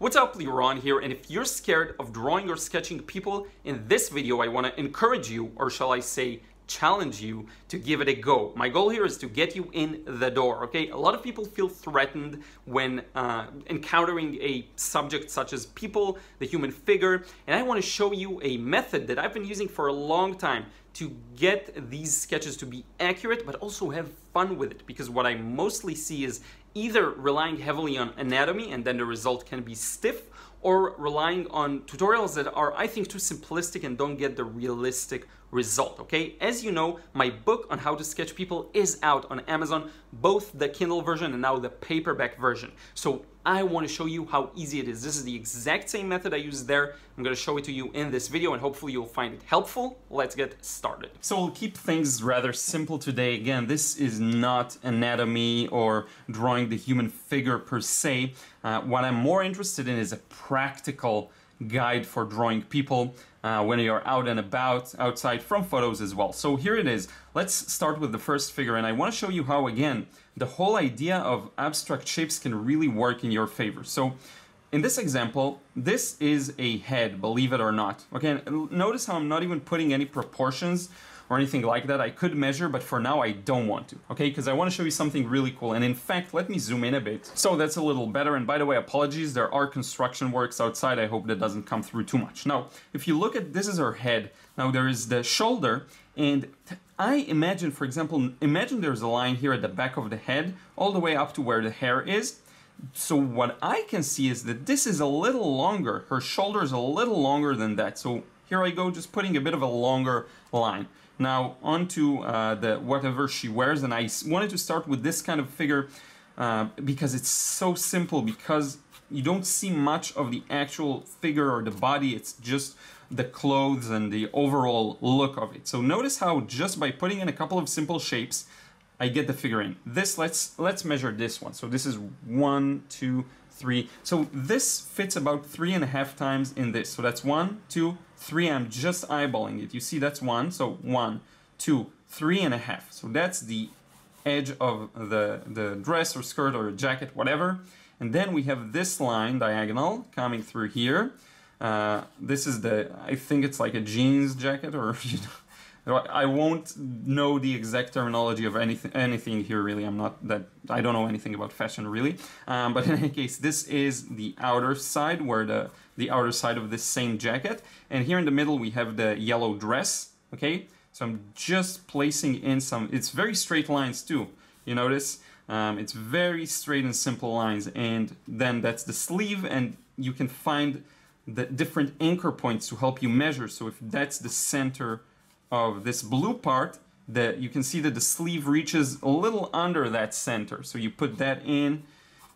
What's up, Liron here, and if you're scared of drawing or sketching people, in this video I want to encourage you, or shall I say challenge you, to give it a go. My goal here is to get you in the door, okay? A lot of people feel threatened when encountering a subject such as people, the human figure, and I want to show you a method that I've been using for a long time to get these sketches to be accurate, but also have fun with it, because what I mostly see is either relying heavily on anatomy and then the result can be stiff, or relying on tutorials that are, I think, too simplistic and don't get the realistic result, okay? As you know, my book on how to sketch people is out on Amazon, both the Kindle version and now the paperback version. So I want to show you how easy it is. This is the exact same method I used there. I'm going to show it to you in this video and hopefully you'll find it helpful. Let's get started. So we'll keep things rather simple today. Again, this is not anatomy or drawing the human figure per se. What I'm more interested in is a practical guide for drawing people when you're out and about, outside, from photos as well. So here it is. Let's start with the first figure, and I want to show you how, again, the whole idea of abstract shapes can really work in your favor. So in this example, this is a head, believe it or not. Okay, notice how I'm not even putting any proportions or anything like that. I could measure, but for now I don't want to, okay? Because I want to show you something really cool. And in fact, let me zoom in a bit. So that's a little better. And by the way, apologies, there are construction works outside. I hope that doesn't come through too much. Now, if you look at, this is her head. Now there is the shoulder, and I imagine, for example, imagine there's a line here at the back of the head, all the way up to where the hair is. So what I can see is that this is a little longer. Her shoulder is a little longer than that. So here I go, just putting a bit of a longer line. Now onto the whatever she wears, and I wanted to start with this kind of figure because it's so simple, because you don't see much of the actual figure or the body, it's just the clothes and the overall look of it. So notice how just by putting in a couple of simple shapes, I get the figure in. This, let's measure this one. So this is 1, 2, 3. So this fits about 3.5 times in this. So that's 1, 2, 3. I'm just eyeballing it. You see, that's 1. So 1, 2, 3.5. So that's the edge of the dress or skirt or jacket, whatever. And then we have this line diagonal coming through here. This is I think it's like a jeans jacket, or you know, I won't know the exact terminology of anything here, really. I don't know anything about fashion, really. But in any case, this is the outer side, where the outer side of this same jacket. And here in the middle, we have the yellow dress, okay? So I'm just placing in some, it's very straight lines too, you notice? It's very straight and simple lines. And then that's the sleeve, and you can find the different anchor points to help you measure. So if that's the center of this blue part, that you can see that the sleeve reaches a little under that center. So you put that in,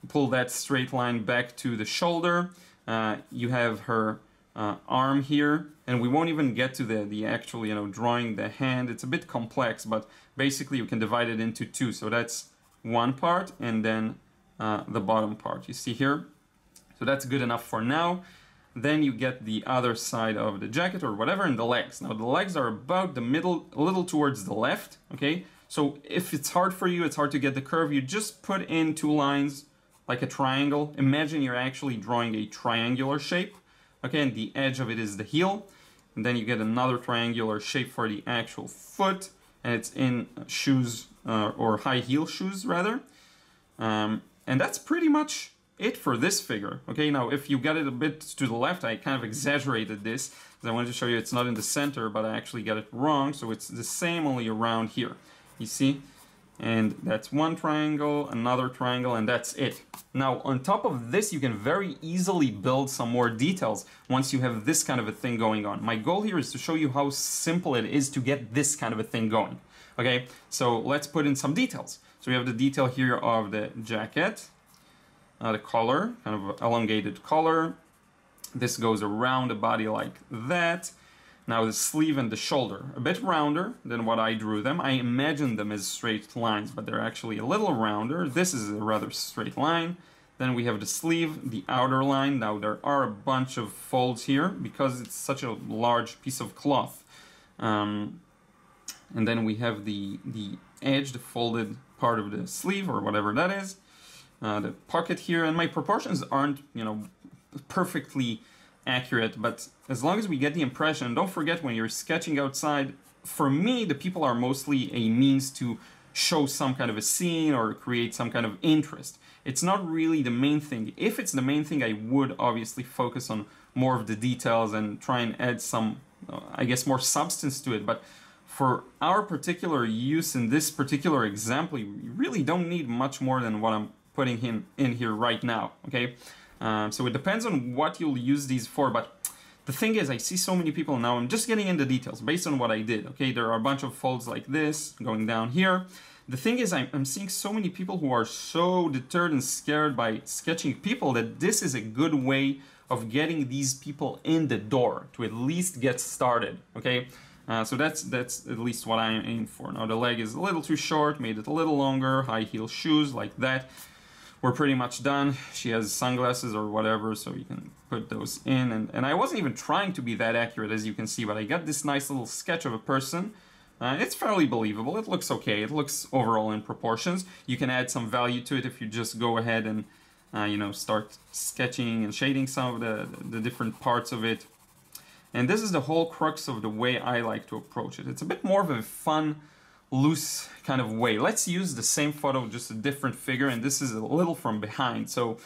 pull that straight line back to the shoulder. You have her arm here, and we won't even get to the actual, you know, drawing the hand. It's a bit complex, but basically you can divide it into two. So that's one part, and then the bottom part. You see here? So that's good enough for now. Then you get the other side of the jacket or whatever, and the legs. Now the legs are about the middle, a little towards the left, okay? So if it's hard for you, it's hard to get the curve, you just put in two lines like a triangle. Imagine you're actually drawing a triangular shape, okay? And the edge of it is the heel. And then you get another triangular shape for the actual foot, and it's in shoes or high heel shoes rather. And that's pretty much it for this figure. Okay, now if you get it a bit to the left, I kind of exaggerated this because I wanted to show you it's not in the center, but I actually got it wrong. So it's the same, only around here. You see? And that's one triangle, another triangle, and that's it. Now on top of this, you can very easily build some more details once you have this kind of a thing going on. My goal here is to show you how simple it is to get this kind of a thing going. Okay, so let's put in some details. So we have the detail here of the jacket. The collar, kind of elongated collar. This goes around the body like that. Now the sleeve and the shoulder, a bit rounder than what I drew them. I imagined them as straight lines, but they're actually a little rounder. This is a rather straight line. Then we have the sleeve, the outer line. Now there are a bunch of folds here because it's such a large piece of cloth. And then we have the edge, the folded part of the sleeve or whatever that is. The pocket here, and my proportions aren't, you know, perfectly accurate, but as long as we get the impression, don't forget when you're sketching outside, for me, the people are mostly a means to show some kind of a scene or create some kind of interest. It's not really the main thing. If it's the main thing, I would obviously focus on more of the details and try and add some, I guess, more substance to it. But for our particular use in this particular example, you really don't need much more than what I'm putting in here right now, okay? So it depends on what you'll use these for, but the thing is, I see so many people now, I'm just getting into details based on what I did, okay? There are a bunch of folds like this going down here. The thing is, I'm seeing so many people who are so deterred and scared by sketching people that this is a good way of getting these people in the door to at least get started, okay? So that's at least what I aim for. Now the leg is a little too short, made it a little longer, high heel shoes like that. We're pretty much done. She has sunglasses or whatever, so you can put those in. And I wasn't even trying to be that accurate, as you can see, but I got this nice little sketch of a person. It's fairly believable. It looks okay. It looks overall in proportions. You can add some value to it if you just go ahead and you know, start sketching and shading some of the different parts of it. And this is the whole crux of the way I like to approach it. It's a bit more of a fun, loose kind of way. Let's use the same photo, just a different figure, and this is a little from behind. So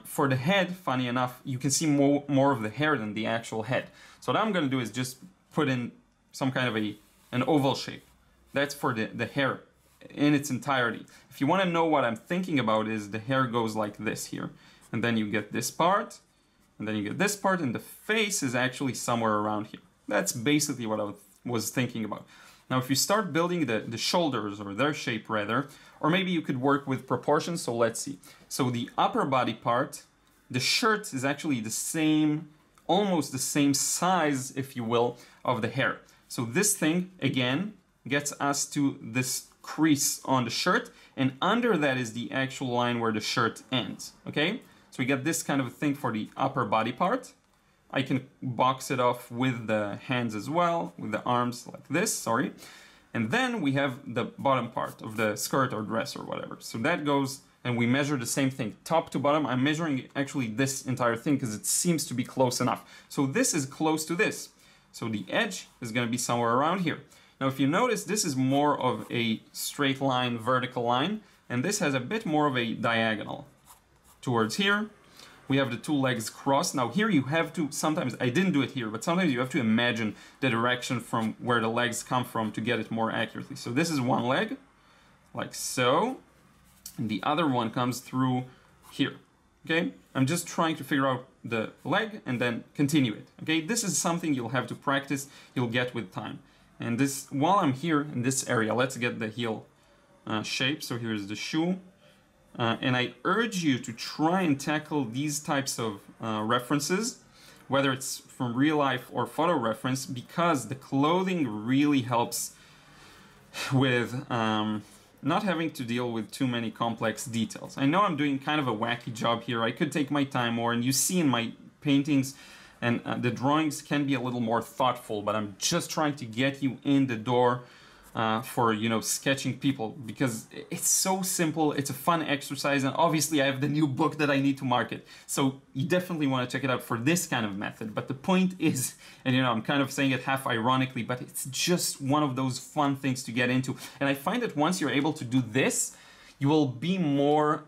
for the head, funny enough, you can see more of the hair than the actual head. So what I'm going to do is just put in some kind of an oval shape. That's for the hair in its entirety. If you want to know what I'm thinking about, is the hair goes like this here, and then you get this part, and then you get this part, and the face is actually somewhere around here. That's basically what I was thinking about. Now if you start building the shoulders, or their shape rather, or maybe you could work with proportions, so let's see. So the upper body part, the shirt is actually the same, almost the same size, if you will, of the hair. So this thing, again, gets us to this crease on the shirt, and under that is the actual line where the shirt ends, okay? So we get this kind of a thing for the upper body part. I can box it off with the hands as well, with the arms like this, sorry. And then we have the bottom part of the skirt or dress or whatever. So that goes, and we measure the same thing, top to bottom. I'm measuring actually this entire thing because it seems to be close enough. So this is close to this. So the edge is going to be somewhere around here. Now if you notice, this is more of a straight line, vertical line, and this has a bit more of a diagonal. Towards here, we have the two legs crossed. Now here you have to, sometimes, I didn't do it here, but sometimes you have to imagine the direction from where the legs come from to get it more accurately. So this is one leg, like so, and the other one comes through here, okay? I'm just trying to figure out the leg and then continue it, okay? This is something you'll have to practice, you'll get with time. And this, while I'm here in this area, let's get the heel shape. So here's the shoe. And I urge you to try and tackle these types of references, whether it's from real life or photo reference, because the clothing really helps with not having to deal with too many complex details. I know I'm doing kind of a wacky job here. I could take my time more, and you see in my paintings and the drawings can be a little more thoughtful, but I'm just trying to get you in the door for, you know, sketching people, because it's so simple, it's a fun exercise, and obviously I have the new book that I need to market, so you definitely want to check it out for this kind of method. But the point is, and you know, I'm kind of saying it half ironically, but it's just one of those fun things to get into, and I find that once you're able to do this, you will be more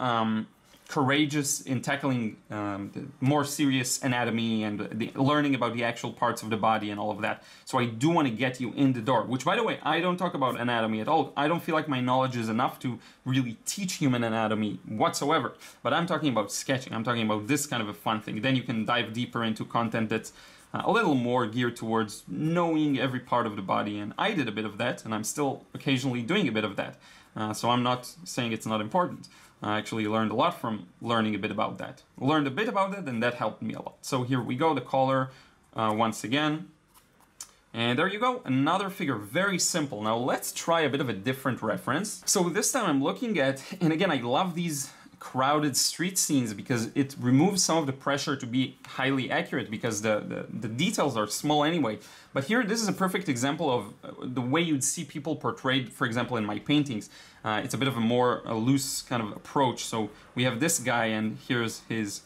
courageous in tackling the more serious anatomy and learning about the actual parts of the body and all of that. So I do want to get you in the door, which, by the way, I don't talk about anatomy at all. I don't feel like my knowledge is enough to really teach human anatomy whatsoever, but I'm talking about sketching. I'm talking about this kind of a fun thing. Then you can dive deeper into content that's a little more geared towards knowing every part of the body, and I did a bit of that, and I'm still occasionally doing a bit of that. So I'm not saying it's not important. I actually learned a lot from learning a bit about that. Learned a bit about it, and that helped me a lot. So here we go, the collar once again. And there you go, another figure, very simple. Now let's try a bit of a different reference. So this time I'm looking at, and again, I love these crowded street scenes because it removes some of the pressure to be highly accurate, because the details are small anyway. But here, this is a perfect example of the way you'd see people portrayed, for example, in my paintings. It's a bit of a more loose kind of approach. So we have this guy, and here's his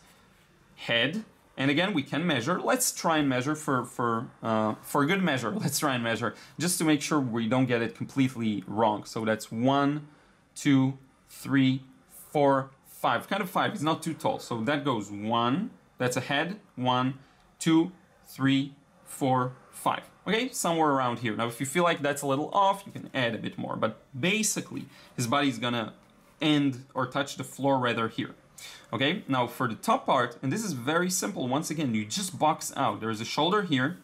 head. And again, we can measure. Let's try and measure for good measure. Let's try and measure just to make sure we don't get it completely wrong. So that's 1, 2, 3, 4, 5. Kind of 5. It's not too tall. So that goes 1. That's a head. 1, 2, 3, 4, 5. Okay, somewhere around here. Now, if you feel like that's a little off, you can add a bit more. But basically, his body's gonna end or touch the floor rather here. Okay, now for the top part, and this is very simple. Once again, you just box out. There's a shoulder here,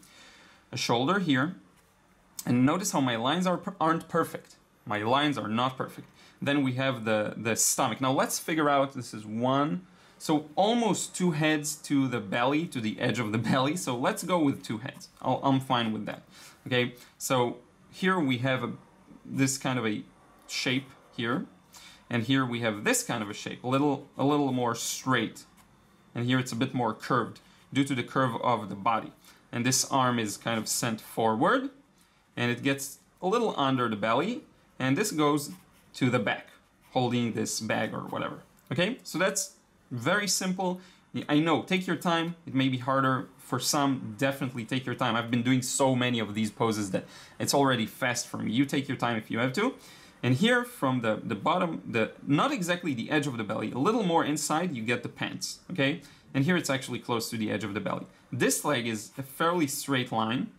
and notice how my lines aren't perfect. My lines are not perfect. Then we have the stomach. Now let's figure out, this is 1, so almost 2 heads to the belly, to the edge of the belly. So let's go with 2 heads. I'm fine with that. Okay, so here we have this kind of a shape here. And here we have this kind of a shape, a little more straight. And here it's a bit more curved due to the curve of the body. And this arm is kind of sent forward and it gets a little under the belly. And this goes to the back, holding this bag or whatever. Okay, so that's very simple. I know, take your time. It may be harder for some. Definitely take your time. I've been doing so many of these poses that it's already fast for me. You take your time if you have to. And here from the bottom, not exactly the edge of the belly, a little more inside, you get the pants, okay? And here it's actually close to the edge of the belly. This leg is a fairly straight line.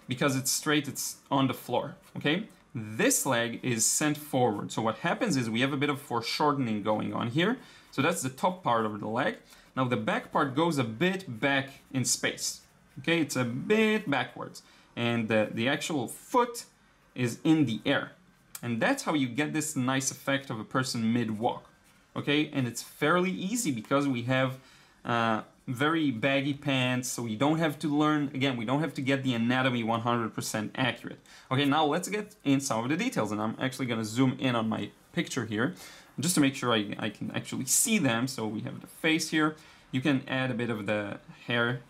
Because it's straight, it's on the floor, okay? This leg is sent forward. So what happens is we have a bit of foreshortening going on here. So that's the top part of the leg. Now the back part goes a bit back in space, okay? It's a bit backwards. And the actual foot is in the air. And that's how you get this nice effect of a person mid-walk, okay? And it's fairly easy because we have very baggy pants, so we don't have to learn, again, we don't have to get the anatomy 100% accurate. Okay, now let's get in some of the details, and I'm actually gonna zoom in on my picture here, just to make sure I can actually see them. So we have the face here. You can add a bit of the hair,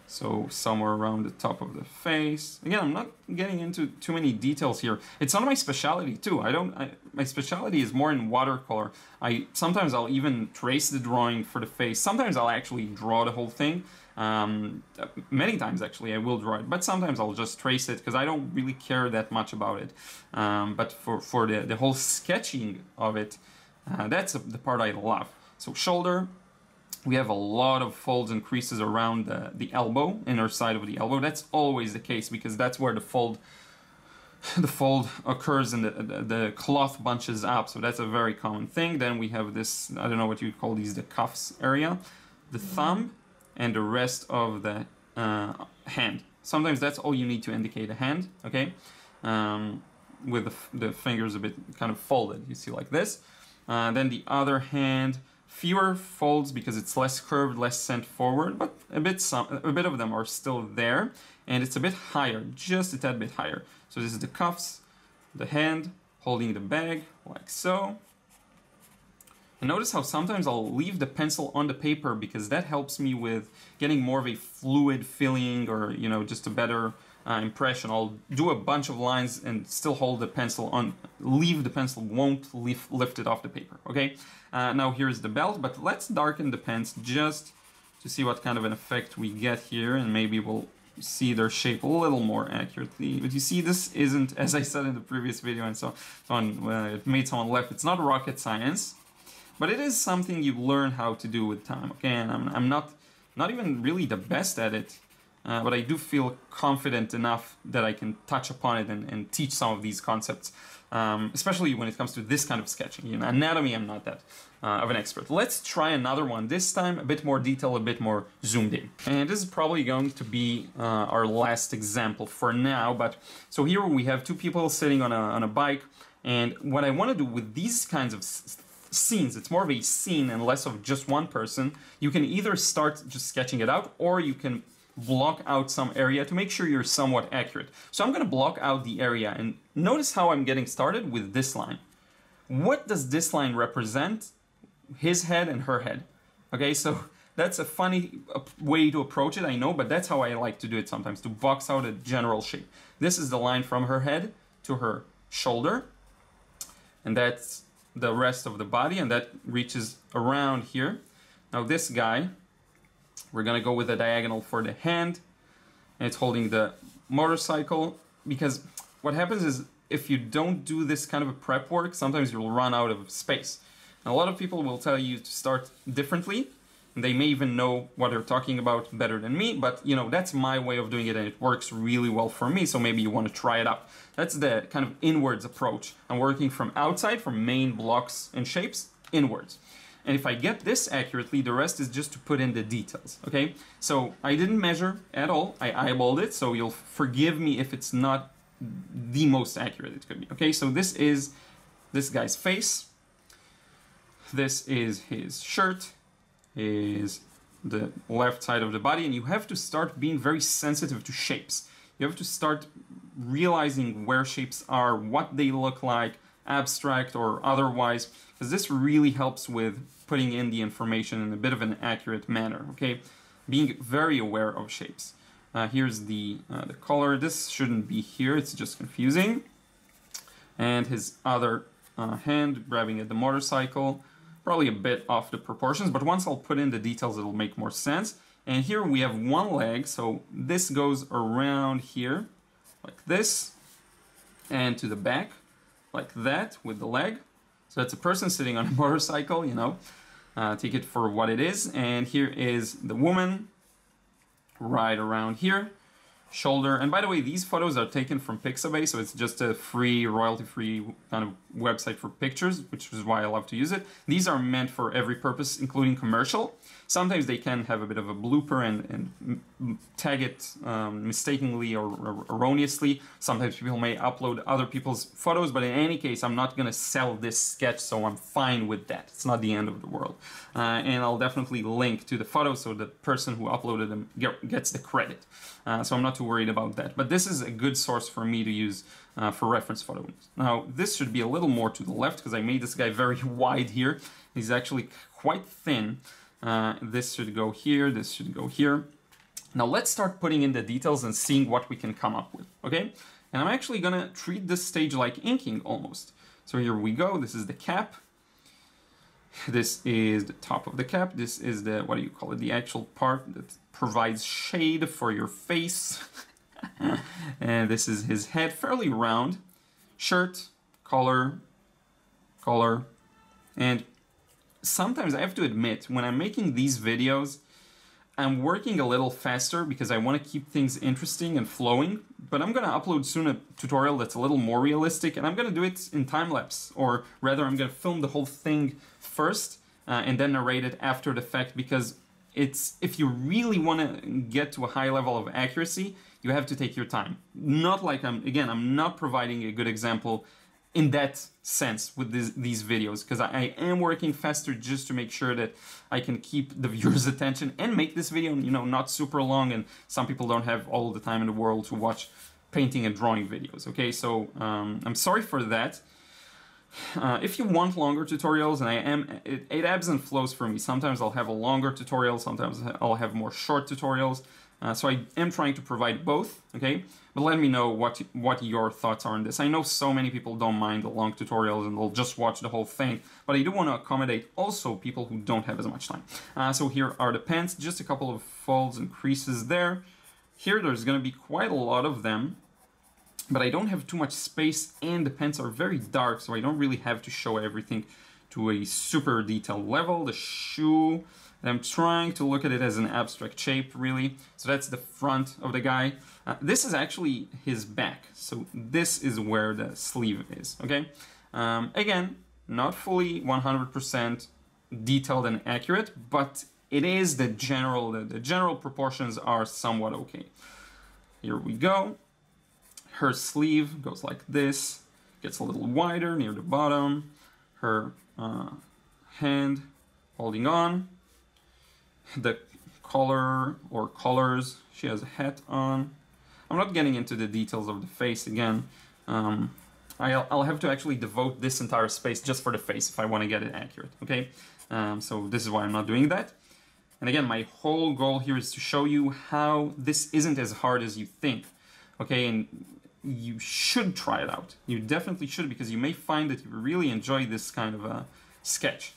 so somewhere around the top of the face. Again, I'm not getting into too many details here. It's not my specialty too. My specialty is more in watercolor. Sometimes I'll even trace the drawing for the face. Sometimes I'll actually draw the whole thing. Many times actually I will draw it, but sometimes I'll just trace it because I don't really care that much about it. But for the whole sketching of it, that's the part I love. So shoulder. We have a lot of folds and creases around the elbow, inner side of the elbow. That's always the case because that's where the fold occurs and the cloth bunches up. So that's a very common thing. Then we have this, I don't know what you'd call these, the cuffs area, the thumb, and the rest of the hand. Sometimes that's all you need to indicate a hand, okay? With the fingers a bit kind of folded, you see like this. Then the other hand, fewer folds because it's less curved, less sent forward, but a bit of them are still there, and it's a bit higher, just a tad bit higher. So this is the cuffs, the hand holding the bag, like so. And notice how sometimes I'll leave the pencil on the paper because that helps me with getting more of a fluid feeling, or, you know, just a better impression. I'll do a bunch of lines and still hold the pencil on, leave the pencil, won't lift it off the paper, okay? Now here's the belt, but let's darken the pants just to see what kind of an effect we get here, and maybe we'll see their shape a little more accurately. But you see, this isn't, as I said in the previous video and so on, it made someone laugh, it's not rocket science, but it is something you learn how to do with time, okay? And I'm not even really the best at it, but I do feel confident enough that I can touch upon it and teach some of these concepts, especially when it comes to this kind of sketching. You know, anatomy, I'm not that of an expert. Let's try another one, this time a bit more detail, a bit more zoomed in. And this is probably going to be our last example for now, but so here we have 2 people sitting on a bike, and what I want to do with these kinds of scenes, it's more of a scene and less of just one person. You can either start just sketching it out, or you can block out some area to make sure you're somewhat accurate. So I'm going to block out the area, and notice how I'm getting started with this line. What does this line represent? His head and her head. Okay, so that's a funny way to approach it, I know, but that's how I like to do it sometimes, to box out a general shape. This is the line from her head to her shoulder, and that's the rest of the body, and that reaches around here. Now this guy We're gonna go with a diagonal for the hand. And it's holding the motorcycle, because what happens is if you don't do this kind of a prep work, sometimes you'll run out of space. And a lot of people will tell you to start differently, and they may even know what they're talking about better than me, but you know, that's my way of doing it and it works really well for me, so maybe you want to try it out. That's the kind of inwards approach. I'm working from outside, from main blocks and shapes, inwards. And if I get this accurately, the rest is just to put in the details, okay? So I didn't measure at all, I eyeballed it, so you'll forgive me if it's not the most accurate it could be, okay? So this is this guy's face, this is his shirt, is the left side of the body, and you have to start being very sensitive to shapes. You have to start realizing where shapes are, what they look like, abstract or otherwise, because this really helps with putting in the information in a bit of an accurate manner, okay? Being very aware of shapes. Here's the color. This shouldn't be here, it's just confusing. And his other hand grabbing at the motorcycle, probably a bit off the proportions, but once I'll put in the details, it'll make more sense. And here we have one leg, so this goes around here, like this, and to the back, like that, with the leg. So that's a person sitting on a motorcycle, you know, take it for what it is. And here is the woman, right around here, shoulder. And by the way, these photos are taken from Pixabay, so it's just a free, royalty-free kind of website for pictures, which is why I love to use it. These are meant for every purpose, including commercial. Sometimes they can have a bit of a blooper and tag it mistakenly or erroneously. Sometimes people may upload other people's photos, but in any case, I'm not going to sell this sketch, so I'm fine with that. It's not the end of the world. And I'll definitely link to the photos so the person who uploaded them gets the credit. So I'm not too worried about that. But this is a good source for me to use for reference photos. Now, this should be a little more to the left because I made this guy very wide here. He's actually quite thin. This should go here, this should go here. Now let's start putting in the details and seeing what we can come up with, okay? And I'm actually gonna treat this stage like inking almost. So here we go, this is the cap. This is the top of the cap. This is the, what do you call it, the actual part that provides shade for your face. And this is his head, fairly round. Shirt, collar, and sometimes I have to admit, when I'm making these videos, I'm working a little faster because I want to keep things interesting and flowing, but I'm going to upload soon a tutorial that's a little more realistic, and I'm going to do it in time-lapse, or rather I'm going to film the whole thing first and then narrate it after the fact, because it's, if you really want to get to a high level of accuracy, you have to take your time. Not like I'm not providing a good example in that sense with these videos, because I am working faster just to make sure that I can keep the viewer's attention and make this video, you know, not super long, and some people don't have all the time in the world to watch painting and drawing videos, okay? So I'm sorry for that. If you want longer tutorials, and it ebbs and flows for me. Sometimes I'll have a longer tutorial, sometimes I'll have more short tutorials. So I am trying to provide both, okay? But let me know what your thoughts are on this. I know so many people don't mind the long tutorials and they'll just watch the whole thing, but I do want to accommodate also people who don't have as much time. So here are the pants, just a couple of folds and creases there. Here there's going to be quite a lot of them, but I don't have too much space and the pants are very dark, so I don't really have to show everything to a super detailed level. The shoe, and I'm trying to look at it as an abstract shape, really. So that's the front of the guy. This is actually his back. So this is where the sleeve is, okay? Again, not fully 100% detailed and accurate, but it is the general proportions are somewhat okay. Here we go. Her sleeve goes like this, gets a little wider near the bottom. Her hand holding on. The collar or collars, she has a hat on. I'm not getting into the details of the face again. I'll have to actually devote this entire space just for the face if I want to get it accurate, okay? So this is why I'm not doing that. And again, my whole goal here is to show you how this isn't as hard as you think, okay? And you should try it out. You definitely should, because you may find that you really enjoy this kind of a sketch.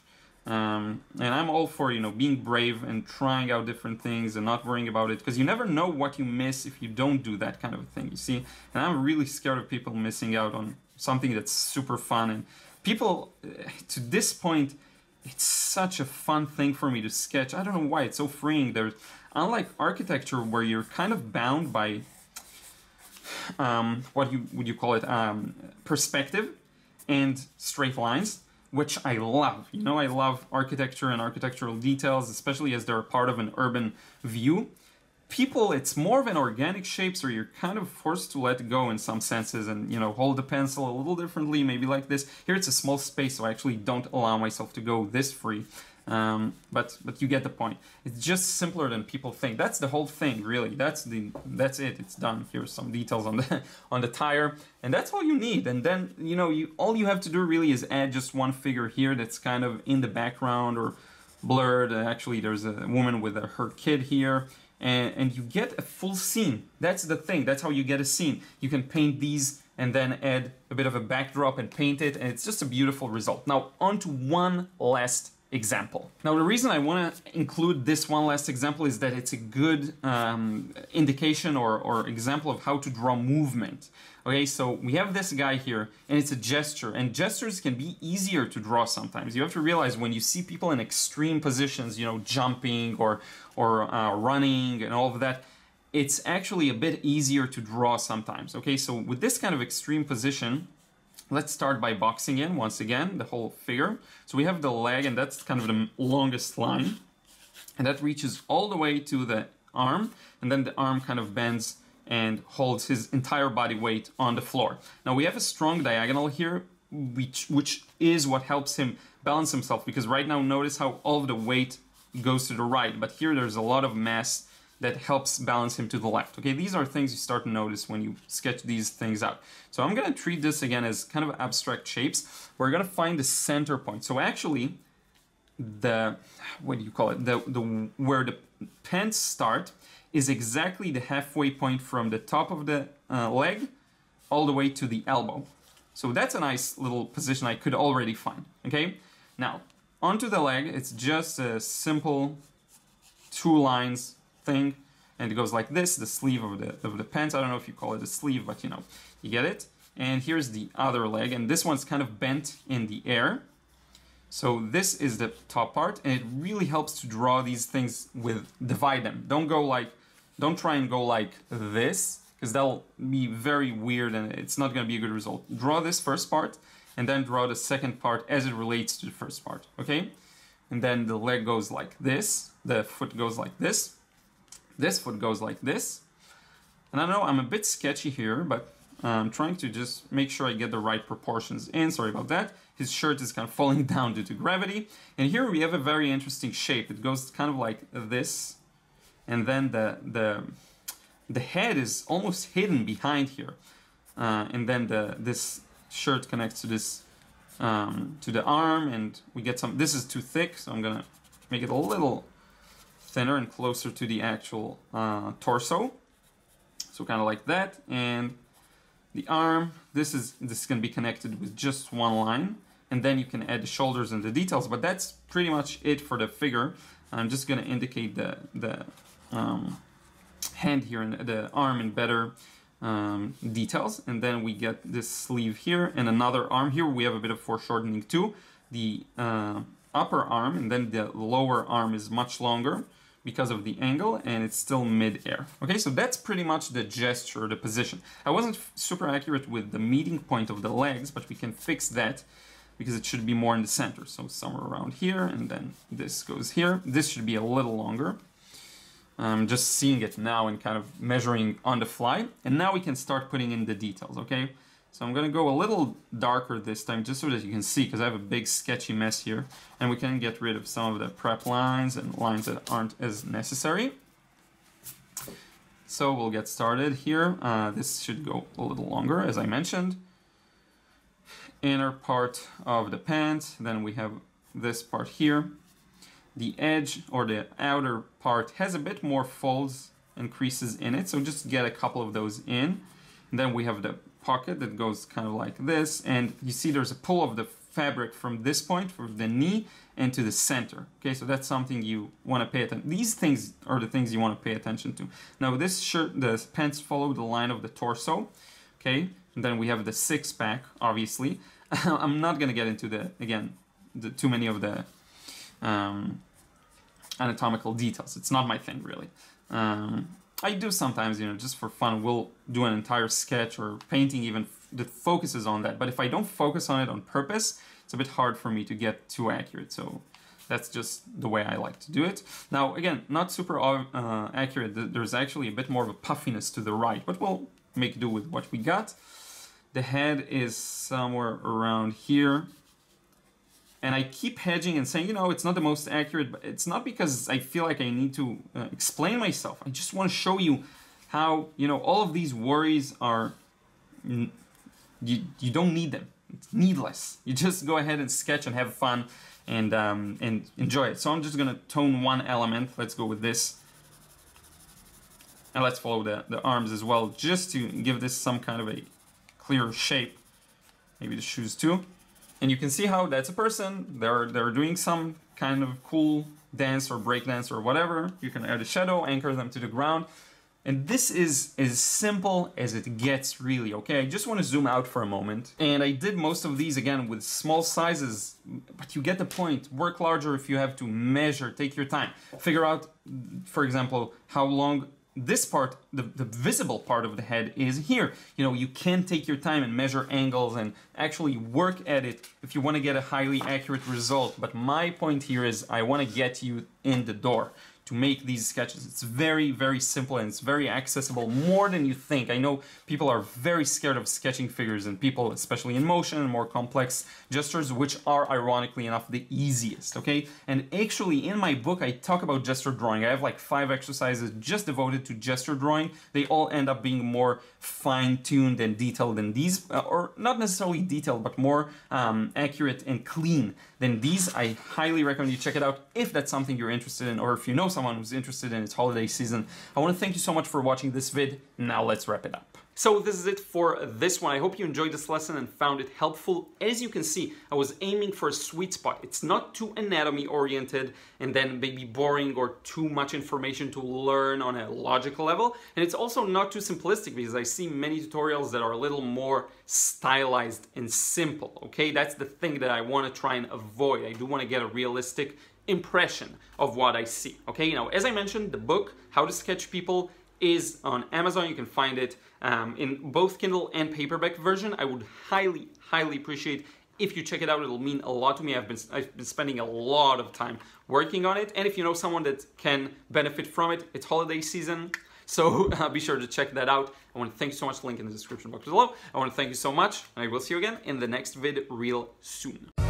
And I'm all for, you know, being brave and trying out different things and not worrying about it, because you never know what you miss if you don't do that kind of a thing, you see? And I'm really scared of people missing out on something that's super fun. And people, to this point, it's such a fun thing for me to sketch. I don't know why, it's so freeing. There's, unlike architecture where you're kind of bound by, what would you call it, perspective and straight lines, which I love. You know, I love architecture and architectural details, especially as they're part of an urban view. People, it's more of an organic shape, so you're kind of forced to let go in some senses and, you know, hold the pencil a little differently, maybe like this. Here it's a small space, so I actually don't allow myself to go this free. But you get the point. It's just simpler than people think. That's the whole thing, really. That's it. It's done. Here's some details on the on the tire, and that's all you need. And then, you know, all you have to do really is add just one figure here that's kind of in the background or blurred. Actually, there's a woman with her kid here, and you get a full scene. That's the thing. That's how you get a scene. You can paint these and then add a bit of a backdrop and paint it, and it's just a beautiful result. Now, on to one last example. Now, the reason I want to include this one last example is that it's a good indication or example of how to draw movement. Okay, so we have this guy here, and it's a gesture, and gestures can be easier to draw sometimes. You have to realize when you see people in extreme positions, you know, jumping or running and all of that, it's actually a bit easier to draw sometimes. Okay, so with this kind of extreme position, let's start by boxing in once again the whole figure. So we have the leg, and that's kind of the longest line, and that reaches all the way to the arm, and then the arm kind of bends and holds his entire body weight on the floor. Now we have a strong diagonal here, which is what helps him balance himself, because right now notice how all of the weight goes to the right, but here there's a lot of mass that helps balance him to the left. Okay, these are things you start to notice when you sketch these things out. So I'm gonna treat this again as kind of abstract shapes. We're gonna find the center point. So actually, what do you call it? Where the pants start is exactly the halfway point from the top of the leg all the way to the elbow. So that's a nice little position I could already find. Okay, now onto the leg, it's just a simple 2 lines thing, and it goes like this, the sleeve of the pants. I don't know if you call it a sleeve, but you know, you get it. And here's the other leg, and this one's kind of bent in the air. So this is the top part, and it really helps to draw these things divide them. Don't try and go like this, because that'll be very weird and it's not going to be a good result. Draw this first part, and then draw the second part as it relates to the first part, okay? And then the leg goes like this, the foot goes like this, this foot goes like this. And I know I'm a bit sketchy here, but I'm trying to just make sure I get the right proportions in. Sorry about that. His shirt is kind of falling down due to gravity. And here we have a very interesting shape. It goes kind of like this, and then the head is almost hidden behind here. And then this shirt connects to this to the arm, and we get some. This is too thick, so I'm gonna make it a little thinner and closer to the actual torso. So kind of like that. And the arm, this is going to be connected with just one line, and then you can add the shoulders and the details, but that's pretty much it for the figure. I'm just going to indicate the hand here and the arm in better details, and then we get this sleeve here and another arm. Here we have a bit of foreshortening too. The upper arm and then the lower arm is much longer because of the angle, and it's still mid-air. Okay, so that's pretty much the gesture, the position. I wasn't super accurate with the meeting point of the legs, but we can fix that because it should be more in the center. So somewhere around here, and then this goes here. This should be a little longer. I'm just seeing it now and kind of measuring on the fly. And now we can start putting in the details, okay? So I'm gonna go a little darker this time, just so that you can see, because I have a big sketchy mess here, and we can get rid of some of the prep lines and lines that aren't as necessary. So we'll get started here. This should go a little longer, as I mentioned. Inner part of the pant, then we have this part here. The edge, or the outer part, has a bit more folds and creases in it, so just get a couple of those in. And then we have the pocket that goes kind of like this, and you see there's a pull of the fabric from this point, from the knee, and to the center. Okay, so that's something you want to pay attention. These things are the things you want to pay attention to. Now this shirt, the pants follow the line of the torso. Okay, and then we have the six-pack, obviously. I'm not gonna get into too many of the anatomical details. It's not my thing, really. I do sometimes, just for fun, we'll do an entire sketch or painting even that focuses on that. But if I don't focus on it on purpose, it's a bit hard for me to get too accurate. So that's just the way I like to do it. Now, again, not super accurate. There's actually a bit more of a puffiness to the right, but we'll make do with what we got. The head is somewhere around here. And I keep hedging and saying, it's not the most accurate, but it's not because I feel like I need to explain myself. I just want to show you how, all of these worries are, you don't need them. It's needless. You just go ahead and sketch and have fun and enjoy it. So I'm just going to tone one element. Let's go with this. And let's follow the arms as well, just to give this some kind of a clearer shape. Maybe the shoes too. And you can see how that's a person. They're doing some kind of cool dance or break dance or whatever. You can add a shadow, anchor them to the ground. And this is as simple as it gets, really, okay? I just want to zoom out for a moment. And I did most of these, again, with small sizes, but you get the point. Work larger if you have to measure, take your time. Figure out, for example, how long this part, the visible part of the head is here. You can take your time and measure angles and actually work at it if you want to get a highly accurate result. But my point here is I want to get you in the door to make these sketches. It's very, very simple and it's very accessible, more than you think. I know people are very scared of sketching figures and people, especially in motion and more complex gestures, which are ironically enough the easiest, okay? And actually in my book, I talk about gesture drawing. I have like 5 exercises just devoted to gesture drawing. They all end up being more fine-tuned and detailed than these, or not necessarily detailed, but more accurate and clean than these. I highly recommend you check it out if that's something you're interested in, or if you know someone who's interested in its holiday season. I want to thank you so much for watching this vid. Now let's wrap it up. So this is it for this one. I hope you enjoyed this lesson and found it helpful. As you can see, I was aiming for a sweet spot. It's not too anatomy oriented and then maybe boring or too much information to learn on a logical level. And it's also not too simplistic because I see many tutorials that are a little more stylized and simple, okay? That's the thing that I want to try and avoid. I do want to get a realistic impression of what I see, okay? Now, as I mentioned, the book, How to Sketch People, is on Amazon. You can find it in both Kindle and paperback version. I would highly, highly appreciate if you check it out. It'll mean a lot to me. I've been spending a lot of time working on it. And if you know someone that can benefit from it, it's holiday season. So be sure to check that out. I want to thank you so much. Link in the description box below. I want to thank you so much. And I will see you again in the next vid real soon.